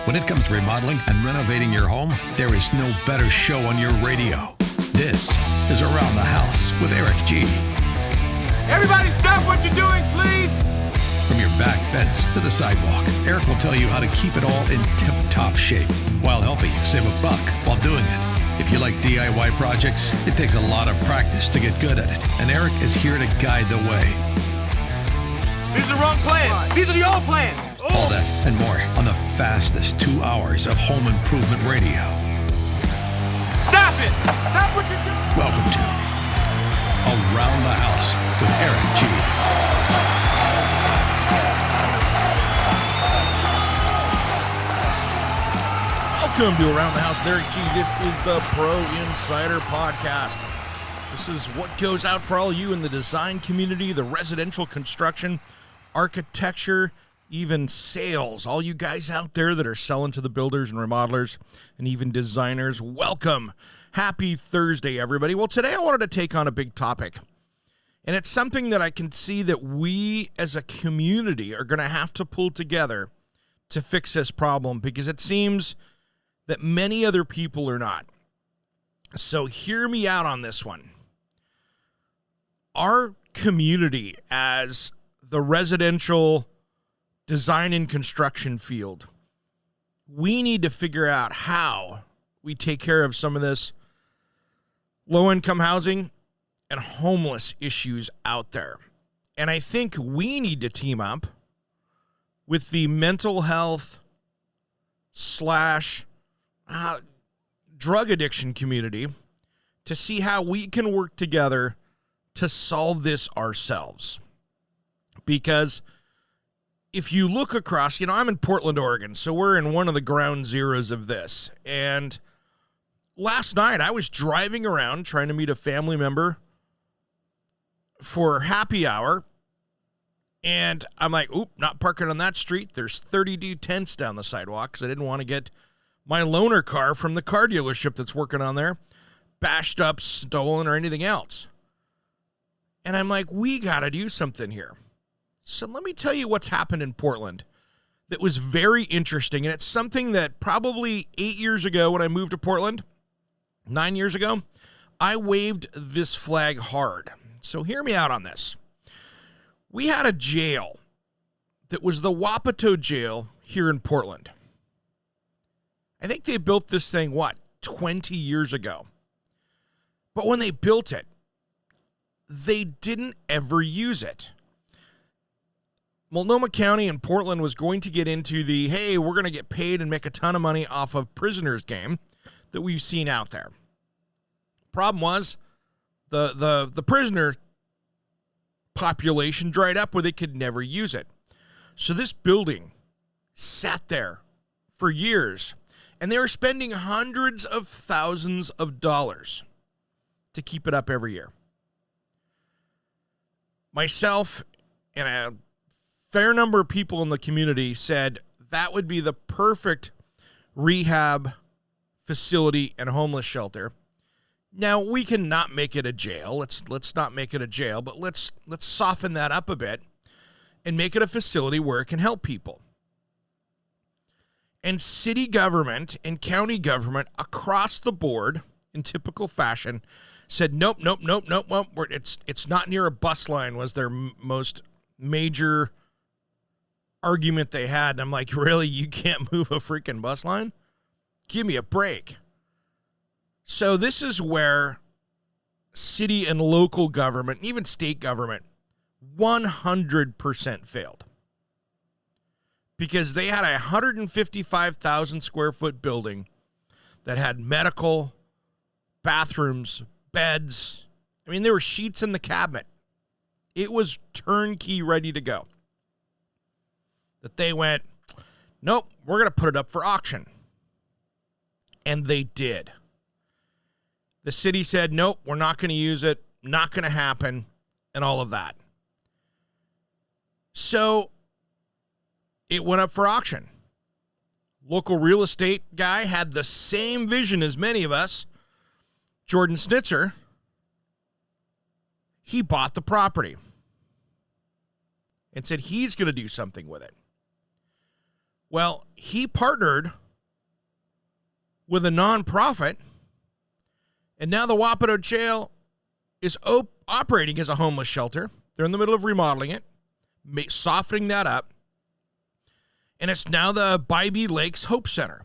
When it comes to remodeling and renovating your home, there is no better show on your radio. This is Around the House with Eric G. Everybody stop what you're doing, please. From your back fence to the sidewalk, Eric will tell you how to keep it all in tip-top shape while helping you save a buck while doing it. If you like DIY projects, it takes a lot of practice to get good at it, and Eric is here to guide the way. These are the wrong plans. These are the old plans. All that and more on the fastest 2 hours of home improvement radio. Stop it! Stop what you're doing! Welcome to Around the House with Eric G. Welcome to Around the House with Eric G. This is the Pro Insider Podcast. This is what goes out for all you in the design community, the residential construction, architecture, even sales. All you guys out there that are selling to the builders and remodelers and even designers, welcome. Happy Thursday, everybody. Well, today I wanted to take on a big topic. And it's something that I can see that we as a community are going to have to pull together to fix this problem, because it seems that many other people are not. So hear me out on this one. Our community as the residential design and construction field, we need to figure out how we take care of some of this low-income housing and homeless issues out there. And I think we need to team up with the mental health / drug addiction community to see how we can work together to solve this ourselves. Because if you look across, I'm in Portland, Oregon, so we're in one of the ground zeros of this. And last night I was driving around trying to meet a family member for happy hour. And I'm like, oop, not parking on that street. There's 30D tents down the sidewalk because I didn't want to get my loaner car from the car dealership that's working on there bashed up, stolen, or anything else. And I'm like, we got to do something here. So let me tell you what's happened in Portland that was very interesting. And it's something that probably 8 years ago when I moved to Portland, 9 years ago, I waved this flag hard. So hear me out on this. We had a jail that was the Wapato jail here in Portland. I think they built this thing, 20 years ago. But when they built it, they didn't ever use it. Multnomah County and Portland was going to get into the, hey, we're going to get paid and make a ton of money off of prisoners game that we've seen out there. Problem was, the prisoner population dried up where they could never use it. So this building sat there for years, and they were spending hundreds of thousands of dollars to keep it up every year. Myself and a fair number of people in the community said that would be the perfect rehab facility and homeless shelter. Now, we can not make it a jail. Let's not make it a jail, but let's soften that up a bit and make it a facility where it can help people. And city government and county government across the board, in typical fashion, said, nope. It's not near a bus line was their most major argument they had. And I'm like, really? You can't move a freaking bus line? Give me a break. So this is where city and local government, even state government, 100% failed. Because they had a 155,000 square foot building that had medical, bathrooms, beds. I mean, there were sheets in the cabinet. It was turnkey, ready to go. That they went, nope, we're going to put it up for auction. And they did. The city said, nope, we're not going to use it, not going to happen, and all of that. So it went up for auction. Local real estate guy had the same vision as many of us. Jordan Snitzer, he bought the property and said he's going to do something with it. Well, he partnered with a nonprofit, and now the Wapato Jail is operating as a homeless shelter. They're in the middle of remodeling it, softening that up, and it's now the Bybee Lakes Hope Center.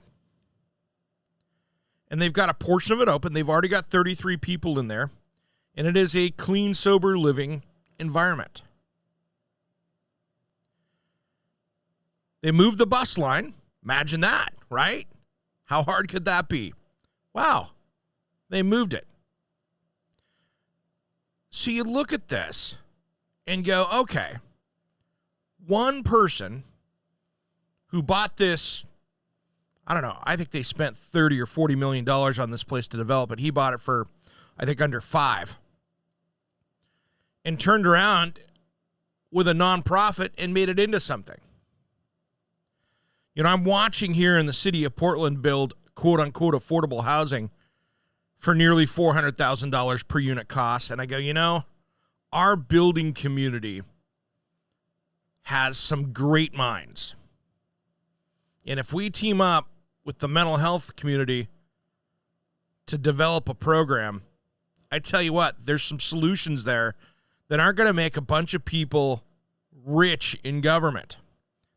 And they've got a portion of it open. They've already got 33 people in there, and it is a clean, sober living environment. They moved the bus line. Imagine that, right? How hard could that be? Wow, they moved it. So you look at this and go, okay, one person who bought this, I don't know, I think they spent $30 or $40 million on this place to develop it. He bought it for, I think, under $5 million. And turned around with a nonprofit and made it into something. You know, I'm watching here in the city of Portland build quote-unquote affordable housing for nearly $400,000 per unit cost. And I go, you know, our building community has some great minds. And if we team up with the mental health community to develop a program, I tell you what, there's some solutions there that aren't going to make a bunch of people rich in government.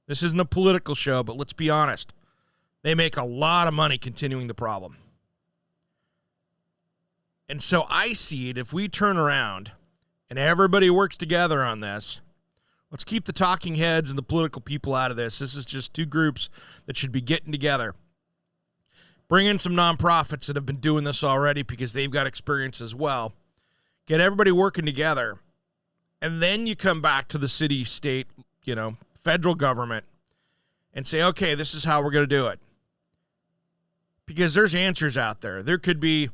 This isn't a political show, but let's be honest. They make a lot of money continuing the problem. And so I see it, if we turn around and everybody works together on this, let's keep the talking heads and the political people out of this. This is just two groups that should be getting together. Bring in some nonprofits that have been doing this already because they've got experience as well. Get everybody working together. And then you come back to the city, state, federal government and say, okay, this is how we're going to do it. Because there's answers out there. There could be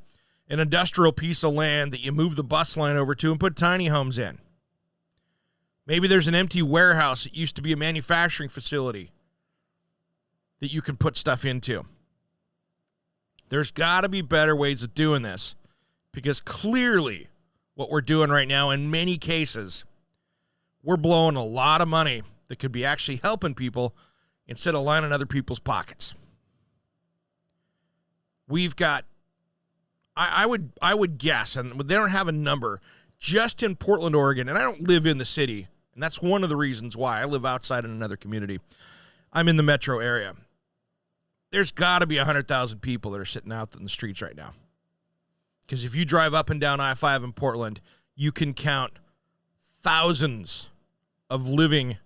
an industrial piece of land that you move the bus line over to and put tiny homes in. Maybe there's an empty warehouse that used to be a manufacturing facility that you can put stuff into. There's got to be better ways of doing this because clearly what we're doing right now, in many cases, we're blowing a lot of money that could be actually helping people instead of lining other people's pockets. We've got, I would guess, and they don't have a number, just in Portland, Oregon, and I don't live in the city, and that's one of the reasons why. I live outside in another community. I'm in the metro area. There's got to be 100,000 people that are sitting out in the streets right now. Because if you drive up and down I-5 in Portland, you can count thousands of living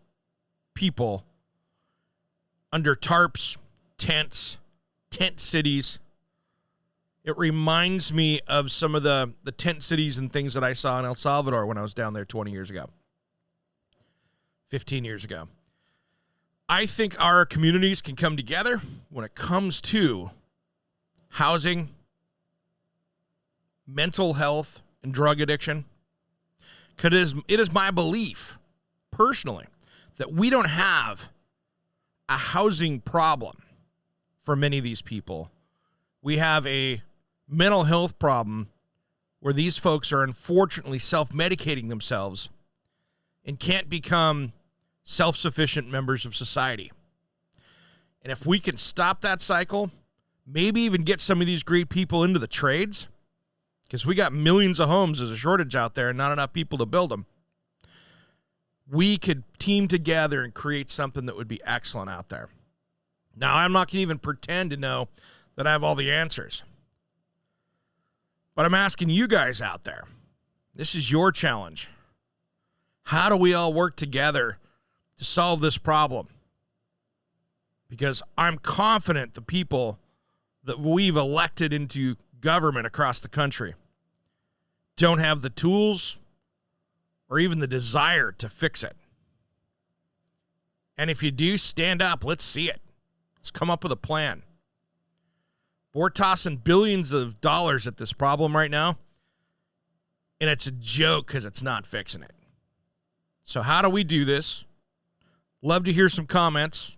people under tarps, tents, tent cities. It reminds me of some of the tent cities and things that I saw in El Salvador when I was down there 20 years ago, 15 years ago. I think our communities can come together when it comes to housing, mental health, and drug addiction. Because it is my belief, personally, that we don't have a housing problem for many of these people. We have a mental health problem where these folks are unfortunately self-medicating themselves and can't become self-sufficient members of society. And if we can stop that cycle, maybe even get some of these great people into the trades, because we got millions of homes, there's a shortage out there and not enough people to build them, we could team together and create something that would be excellent out there. Now, I'm not going to even pretend to know that I have all the answers. But I'm asking you guys out there, this is your challenge. How do we all work together to solve this problem? Because I'm confident the people that we've elected into government across the country don't have the tools or even the desire to fix it. And if you do, stand up. Let's see it. Let's come up with a plan. We're tossing billions of dollars at this problem right now, and it's a joke because it's not fixing it. So how do we do this? Love to hear some comments.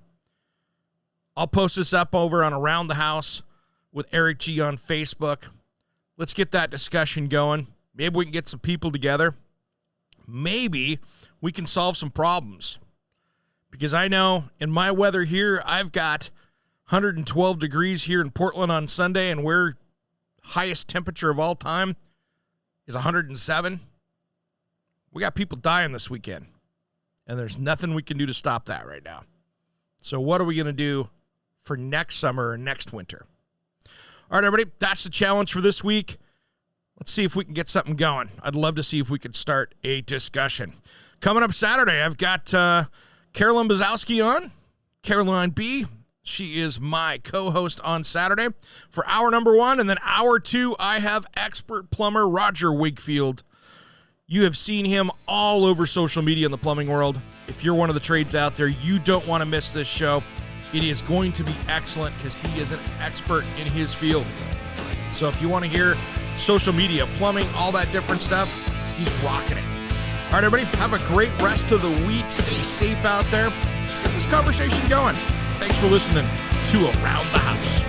I'll post this up over on Around the House with Eric G on Facebook. Let's get that discussion going. Maybe we can get some people together. Maybe we can solve some problems. Because I know in my weather here, I've got 112 degrees here in Portland on Sunday, and we're highest temperature of all time is 107. We got people dying this weekend, and there's nothing we can do to stop that right now. So what are we going to do for next summer or next winter? All right, everybody, that's the challenge for this week. Let's see if we can get something going. I'd love to see if we could start a discussion. Coming up Saturday, I've got Carolyn Bazowski on, Caroline B. She is my co-host on Saturday for hour number 1. And then hour 2, I have expert plumber Roger Wakefield. You have seen him all over social media in the plumbing world. If you're one of the trades out there, you don't want to miss this show. It is going to be excellent because he is an expert in his field. So if you want to hear social media, plumbing, all that different stuff, he's rocking it. All right, everybody, have a great rest of the week. Stay safe out there. Let's get this conversation going. Thanks for listening to Around the House.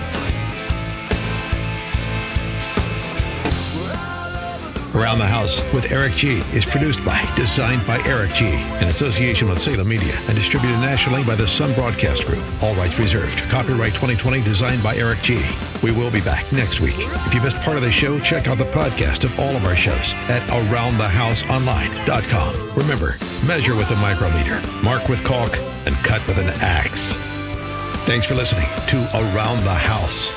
Around the House with Eric G. is produced by, designed by Eric G. in association with Salem Media and distributed nationally by the Sun Broadcast Group. All rights reserved. Copyright 2020, designed by Eric G. We will be back next week. If you missed part of the show, check out the podcast of all of our shows at AroundTheHouseOnline.com. Remember, measure with a micrometer, mark with caulk, and cut with an axe. Thanks for listening to Around the House.